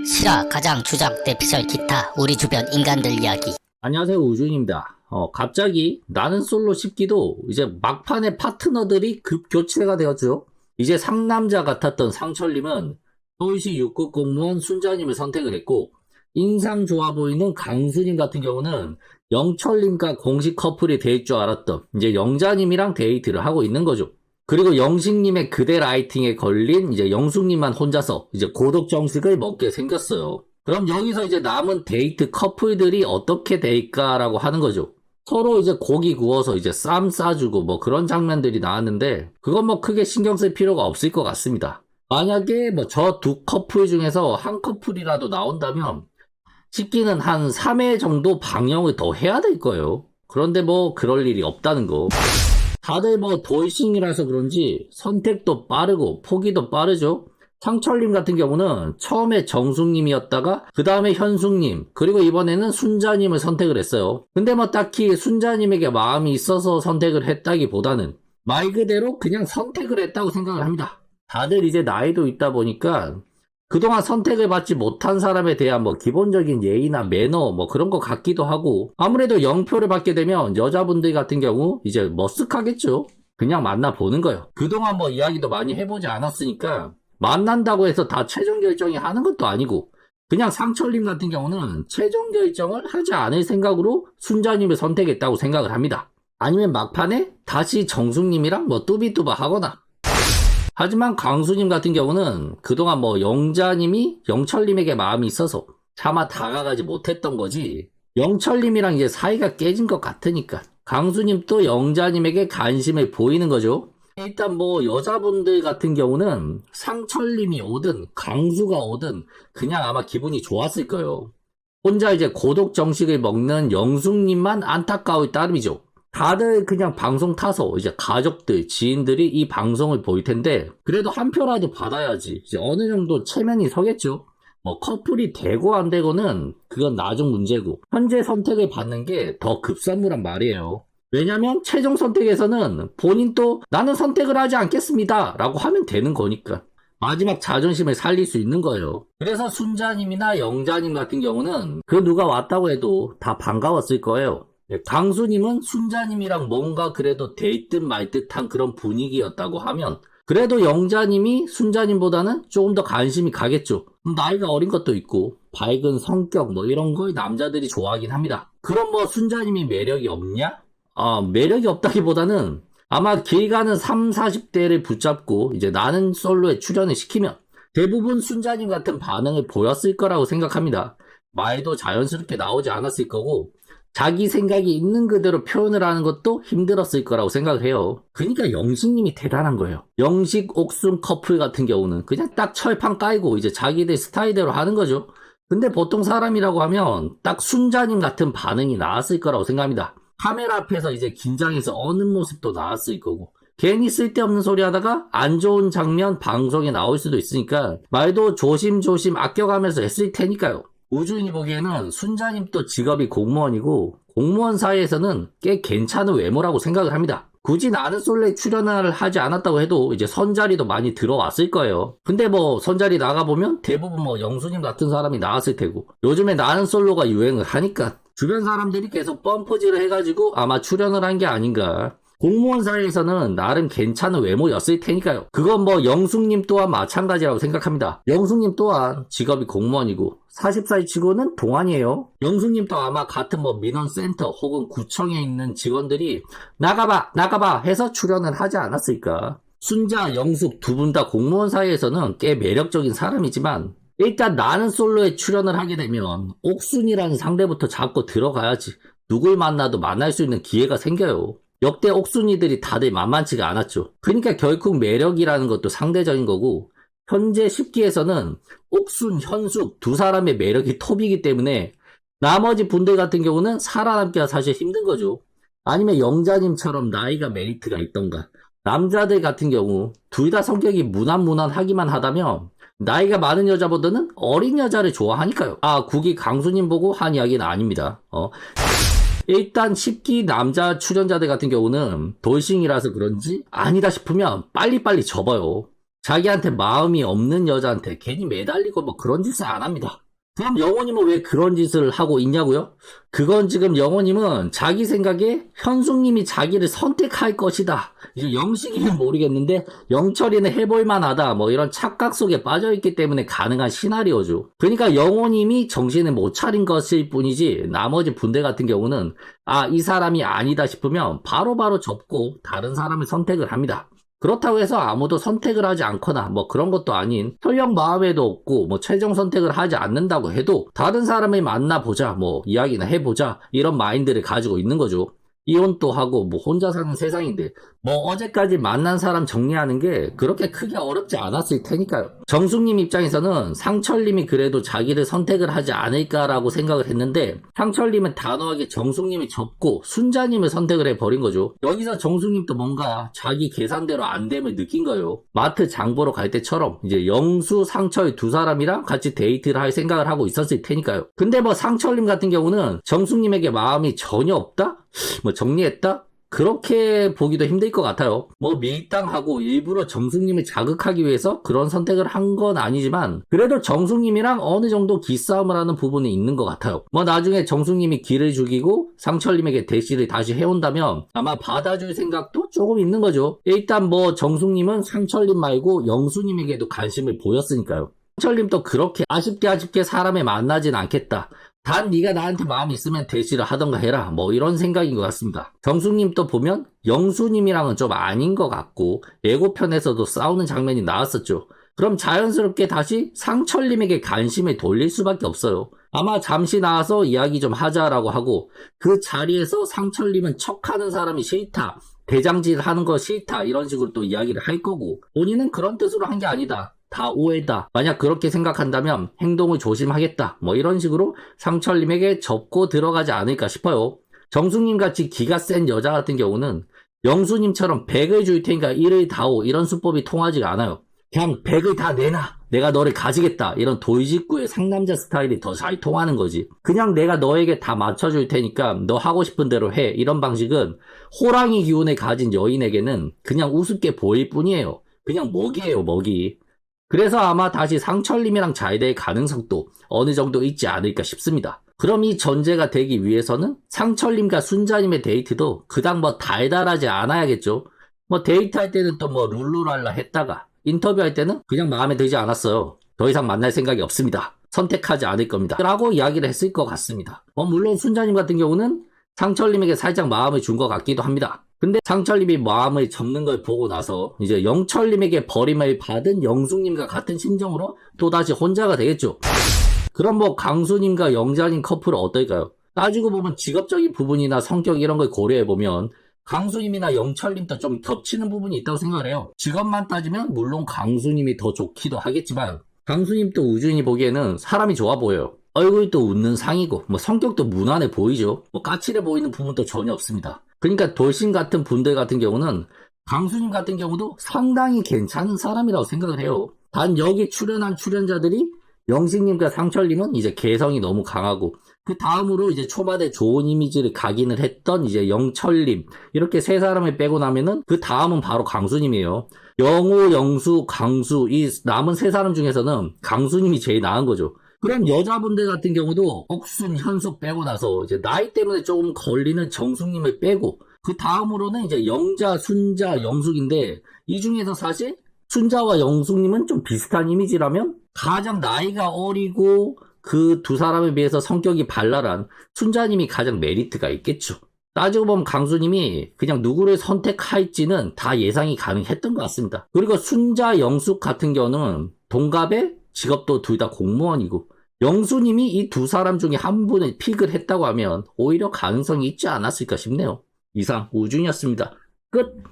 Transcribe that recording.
실화, 가장, 주장, 대피셜, 기타, 우리 주변 인간들 이야기. 안녕하세요, 우준입니다. 갑자기 나는 솔로 10기도 이제 막판에 파트너들이 급 교체가 되었죠. 이제 상남자 같았던 상철님은 서울시 6급 공무원 순자님을 선택을 했고, 인상 좋아 보이는 강수님 같은 경우는 영철님과 공식 커플이 될 줄 알았던 이제 영자님이랑 데이트를 하고 있는 거죠. 그리고 영식님의 그대 라이팅에 걸린 이제 영숙님만 혼자서 이제 고독 정식을 먹게 생겼어요. 그럼 여기서 이제 남은 데이트 커플들이 어떻게 될까라고 하는 거죠. 서로 이제 고기 구워서 이제 쌈 싸주고 뭐 그런 장면들이 나왔는데, 그건 뭐 크게 신경 쓸 필요가 없을 것 같습니다. 만약에 뭐 저 두 커플 중에서 한 커플이라도 나온다면 식기는 한 3회 정도 방영을 더 해야 될 거예요. 그런데 뭐 그럴 일이 없다는 거. 다들 뭐 돌싱이라서 그런지 선택도 빠르고 포기도 빠르죠. 상철님 같은 경우는 처음에 정숙님이었다가 그 다음에 현숙님, 그리고 이번에는 순자님을 선택을 했어요. 근데 뭐 딱히 순자님에게 마음이 있어서 선택을 했다기보다는 말 그대로 그냥 선택을 했다고 생각을 합니다. 다들 이제 나이도 있다 보니까 그동안 선택을 받지 못한 사람에 대한 뭐 기본적인 예의나 매너 뭐 그런 거 같기도 하고, 아무래도 0표를 받게 되면 여자분들 같은 경우 이제 머쓱하겠죠. 그냥 만나보는 거예요. 그동안 뭐 이야기도 많이 해보지 않았으니까 만난다고 해서 다 최종 결정이 하는 것도 아니고, 그냥 상철님 같은 경우는 최종 결정을 하지 않을 생각으로 순자님을 선택했다고 생각을 합니다. 아니면 막판에 다시 정숙님이랑 뭐 뚜비뚜바 하거나. 하지만 강수님 같은 경우는 그동안 뭐 영자님이 영철님에게 마음이 있어서 차마 다가가지 못했던 거지, 영철님이랑 이제 사이가 깨진 것 같으니까 강수님도 영자님에게 관심을 보이는 거죠. 일단 뭐 여자분들 같은 경우는 상철님이 오든 강수가 오든 그냥 아마 기분이 좋았을 거예요. 혼자 이제 고독 정식을 먹는 영숙님만 안타까울 따름이죠. 다들 그냥 방송 타서 이제 가족들, 지인들이 이 방송을 볼 텐데, 그래도 한 표라도 받아야지 이제 어느 정도 체면이 서겠죠. 뭐 커플이 되고 안 되고는 그건 나중 문제고, 현재 선택을 받는 게 더 급선무란 말이에요. 왜냐면 최종 선택에서는 본인도 나는 선택을 하지 않겠습니다 라고 하면 되는 거니까 마지막 자존심을 살릴 수 있는 거예요. 그래서 순자님이나 영자님 같은 경우는 그 누가 왔다고 해도 다 반가웠을 거예요. 강수님은 순자님이랑 뭔가 그래도 될 듯 말 듯한 그런 분위기였다고 하면, 그래도 영자님이 순자님보다는 조금 더 관심이 가겠죠. 나이가 어린 것도 있고 밝은 성격 뭐 이런 걸 남자들이 좋아하긴 합니다. 그럼 뭐 순자님이 매력이 없냐? 매력이 없다기보다는 아마 길 가는 3, 40대를 붙잡고 이제 나는 솔로에 출연을 시키면 대부분 순자님 같은 반응을 보였을 거라고 생각합니다. 말도 자연스럽게 나오지 않았을 거고, 자기 생각이 있는 그대로 표현을 하는 것도 힘들었을 거라고 생각을 해요. 그러니까 영식님이 대단한 거예요. 영식, 옥순 커플 같은 경우는 그냥 딱 철판 깔고 이제 자기들 스타일대로 하는 거죠. 근데 보통 사람이라고 하면 딱 순자님 같은 반응이 나왔을 거라고 생각합니다. 카메라 앞에서 이제 긴장해서 어는 모습도 나왔을 거고, 괜히 쓸데없는 소리 하다가 안 좋은 장면 방송에 나올 수도 있으니까 말도 조심조심 아껴가면서 했을 테니까요. 우주인이 보기에는 순자님도 직업이 공무원이고 공무원 사이에서는 꽤 괜찮은 외모라고 생각을 합니다. 굳이 나는 솔로에 출연을 하지 않았다고 해도 이제 선자리도 많이 들어왔을 거예요. 근데 뭐 선자리 나가보면 대부분 뭐 영수님 같은 사람이 나왔을 테고, 요즘에 나는 솔로가 유행을 하니까 주변 사람들이 계속 펌프질을 해가지고 아마 출연을 한 게 아닌가. 공무원 사이에서는 나름 괜찮은 외모였을 테니까요. 그건 뭐 영숙님 또한 마찬가지라고 생각합니다. 영숙님 또한 직업이 공무원이고 40살 치고는 동안이에요. 영숙님도 아마 같은 뭐 민원센터 혹은 구청에 있는 직원들이 나가봐 해서 출연을 하지 않았을까. 순자, 영숙 두 분 다 공무원 사이에서는 꽤 매력적인 사람이지만, 일단 나는 솔로에 출연을 하게 되면 옥순이라는 상대부터 잡고 들어가야지 누굴 만나도 만날 수 있는 기회가 생겨요. 역대 옥순이들이 다들 만만치가 않았죠. 그러니까 결국 매력이라는 것도 상대적인 거고, 현재 10기에서는 옥순, 현숙 두 사람의 매력이 톱이기 때문에 나머지 분들 같은 경우는 살아남기가 사실 힘든 거죠. 아니면 영자님처럼 나이가 메리트가 있던가. 남자들 같은 경우 둘 다 성격이 무난무난하기만 하다면 나이가 많은 여자보다는 어린 여자를 좋아하니까요. 국이 강수님 보고 한 이야기는 아닙니다. 일단 10기 남자 출연자들 같은 경우는 돌싱이라서 그런지 아니다 싶으면 빨리빨리 접어요. 자기한테 마음이 없는 여자한테 괜히 매달리고 뭐 그런 짓을 안 합니다. 그럼 영호님은 왜 그런 짓을 하고 있냐고요? 그건 지금 영호님은 자기 생각에 현숙님이 자기를 선택할 것이다. 이제 영식이는 모르겠는데 영철이는 해볼만하다. 뭐 이런 착각 속에 빠져있기 때문에 가능한 시나리오죠. 그러니까 영호님이 정신을 못 차린 것일 뿐이지 나머지 분들 같은 경우는 이 사람이 아니다 싶으면 바로바로 접고 다른 사람을 선택을 합니다. 그렇다고 해서 아무도 선택을 하지 않거나 뭐 그런 것도 아닌 설령 마음에도 없고 뭐 최종 선택을 하지 않는다고 해도 다른 사람을 만나보자 뭐 이야기나 해보자 이런 마인드를 가지고 있는 거죠. 이혼도 하고 뭐 혼자 사는 세상인데 뭐 어제까지 만난 사람 정리하는 게 그렇게 크게 어렵지 않았을 테니까요. 정숙님 입장에서는 상철님이 그래도 자기를 선택을 하지 않을까라고 생각을 했는데 상철님은 단호하게 정숙님을 접고 순자님을 선택을 해버린 거죠. 여기서 정숙님도 뭔가 자기 계산대로 안 됨을 느낀 거예요. 마트 장 보러 갈 때처럼 이제 영수, 상철 두 사람이랑 같이 데이트를 할 생각을 하고 있었을 테니까요. 근데 뭐 상철님 같은 경우는 정숙님에게 마음이 전혀 없다? 뭐 정리했다? 그렇게 보기도 힘들 것 같아요. 뭐 밀당하고 일부러 정숙님을 자극하기 위해서 그런 선택을 한 건 아니지만 그래도 정숙님이랑 어느 정도 기싸움을 하는 부분이 있는 것 같아요. 뭐 나중에 정숙님이 기를 죽이고 상철님에게 대시를 다시 해온다면 아마 받아줄 생각도 조금 있는 거죠. 일단 뭐 정숙님은 상철님 말고 영수님에게도 관심을 보였으니까요. 상철님도 그렇게 아쉽게 사람을 만나진 않겠다. 단 네가 나한테 마음이 있으면 대시를 하던가 해라 뭐 이런 생각인 것 같습니다. 정숙님 또 보면 영수님이랑은 좀 아닌 것 같고 예고편에서도 싸우는 장면이 나왔었죠. 그럼 자연스럽게 다시 상철님에게 관심을 돌릴 수밖에 없어요. 아마 잠시 나와서 이야기 좀 하자라고 하고 그 자리에서 상철님은 척하는 사람이 싫다, 대장질 하는 거 싫다 이런 식으로 또 이야기를 할 거고 본인은 그런 뜻으로 한 게 아니다. 다 오해다. 만약 그렇게 생각한다면 행동을 조심하겠다. 뭐 이런 식으로 상철님에게 접고 들어가지 않을까 싶어요. 정숙님 같이 기가 센 여자 같은 경우는 영수님처럼 100을 줄 테니까 1을 다오 이런 수법이 통하지가 않아요. 그냥 100을 다 내놔. 내가 너를 가지겠다. 이런 돌직구의 상남자 스타일이 더 잘 통하는 거지. 그냥 내가 너에게 다 맞춰줄 테니까 너 하고 싶은 대로 해. 이런 방식은 호랑이 기운을 가진 여인에게는 그냥 우습게 보일 뿐이에요. 그냥 먹이에요, 먹이. 그래서 아마 다시 상철님이랑 잘 될 가능성도 어느 정도 있지 않을까 싶습니다. 그럼 이 전제가 되기 위해서는 상철님과 순자님의 데이트도 그닥 뭐 달달하지 않아야겠죠. 뭐 데이트할 때는 또 뭐 룰루랄라 했다가 인터뷰할 때는 그냥 마음에 들지 않았어요. 더 이상 만날 생각이 없습니다. 선택하지 않을 겁니다. 라고 이야기를 했을 것 같습니다. 물론 순자님 같은 경우는 상철님에게 살짝 마음을 준 것 같기도 합니다. 근데 상철님이 마음을 접는 걸 보고 나서 이제 영철님에게 버림을 받은 영숙님과 같은 심정으로 또다시 혼자가 되겠죠. 그럼 뭐 강수님과 영자님 커플은 어떨까요? 따지고 보면 직업적인 부분이나 성격 이런 걸 고려해보면 강수님이나 영철님도 좀 겹치는 부분이 있다고 생각을 해요. 직업만 따지면 물론 강수님이 더 좋기도 하겠지만 강수님도 우준이 보기에는 사람이 좋아 보여요. 얼굴도 웃는 상이고 뭐 성격도 무난해 보이죠. 뭐 까칠해 보이는 부분도 전혀 없습니다. 그러니까 돌싱 같은 분들 같은 경우는 강수님 같은 경우도 상당히 괜찮은 사람이라고 생각을 해요. 단 여기 출연한 출연자들이 영식님과 상철님은 이제 개성이 너무 강하고 그 다음으로 이제 초반에 좋은 이미지를 각인을 했던 이제 영철님 이렇게 세 사람을 빼고 나면은 그 다음은 바로 강수님이에요. 영호, 영수, 강수 이 남은 세 사람 중에서는 강수님이 제일 나은 거죠. 그럼 여자분들 같은 경우도 옥순, 현숙 빼고 나서 이제 나이 때문에 조금 걸리는 정숙님을 빼고 그 다음으로는 이제 영자, 순자, 영숙인데 이 중에서 사실 순자와 영숙님은 좀 비슷한 이미지라면 가장 나이가 어리고 그 두 사람에 비해서 성격이 발랄한 순자님이 가장 메리트가 있겠죠. 따지고 보면 강수님이 그냥 누구를 선택할지는 다 예상이 가능했던 것 같습니다. 그리고 순자, 영숙 같은 경우는 동갑에 직업도 둘 다 공무원이고 영수님이 이 두 사람 중에 한 분을 픽을 했다고 하면 오히려 가능성이 있지 않았을까 싶네요. 이상 우준이었습니다. 끝!